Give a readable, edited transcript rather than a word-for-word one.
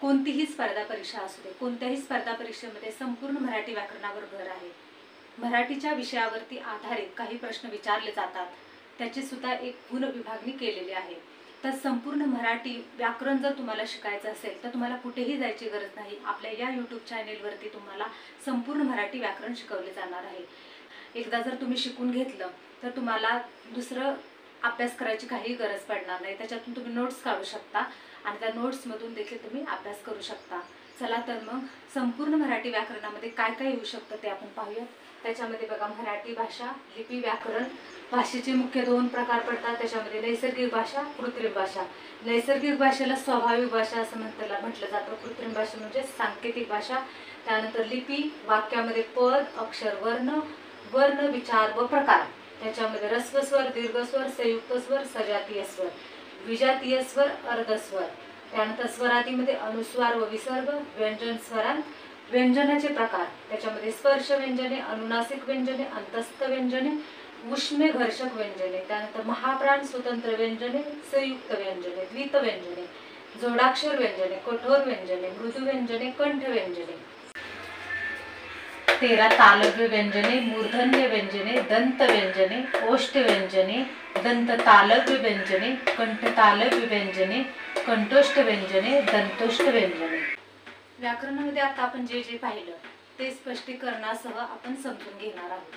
कोणतीही स्पर्धा परीक्षा असू दे, कोणत्याही स्पर्धा परीक्षेमध्ये संपूर्ण मराठी व्याकरणावर भर आहे। मराठीच्या विषयावरती आधारित काही प्रश्न विचारले जातात, त्याची सुद्धा एक गुण विभागणी केलेली आहे। तर संपूर्ण मराठी व्याकरण जर तुम्हाला शिकायचं असेल तर तुम्हाला कुठेही जायची गरज नाही। आपल्या या YouTube चॅनेलवरती तुम्हाला संपूर्ण मराठी व्याकरण शिकवले जाणार आहे। एकदा जर तुम्ही शिकून घेतलं तर तुम्हाला दुसरं अभ्यास करायची काही गरज पडणार नाही। त्याच्यातून तुम्ही नोट्स काढू शकता आणि त्या नोट्समधून देखील तुम्ही अभ्यास करू शकता। चला तर मग संपूर्ण मराठी व्याकरणामध्ये काय काय येऊ शकतं ते आपण पाहूया। त्याच्यामध्ये बघा, मराठी भाषा, लिपी, व्याकरण। भाषेचे मुख्य 2 प्रकार पडतात, त्याच्यामध्ये नैसर्गिक भाषा, कृत्रिम भाषा। नैसर्गिक भाषेला स्वाभाविक भाषा असं म्हटलं जातं। कृत्रिम भाषा म्हणजे सांकेतिक भाषा। त्यानंतर लिपी, वाक्यामध्ये पद, अक्षर, वर्ण, विचार व प्रकार। त्याच्यामध्ये ऱ्हस्व स्वर, दीर्घ स्वर, संयुक्त स्वर, सजातीय स्वर, विजातीय स्वर, अर्धस्वर। त्यानंतर स्वरादीमध्ये अनुस्वार व विसर्ग, व्यंजन स्वरांत, व्यंजनाचे प्रकार। त्याच्यामध्ये स्पर्श व्यंजने, अनुनासिक व्यंजने, अंतस्थ व्यंजने, उष्मे घर्षक व्यंजने। त्यानंतर महाप्राण, स्वतंत्र व्यंजने, संयुक्त व्यंजने, द्वित व्यंजने, जोडाक्षर व्यंजने, कठोर व्यंजने, मृदू व्यंजने, कंठ व्यंजने। 13 तालव्य व्यंजने, मूर्धन्य व्यंजने, दंत व्यंजने, ओष्ठ व्यंजने, दंत तालव्य व्यंजने, कंठ तालव्य व्यंजने, कंठोष्ठ व्यंजने, दंतोष्ठ व्यंजने। व्याकरणामध्ये आता आपण जे पाहिलं ते स्पष्टीकरणासह आपण समजून घेणार आहोत।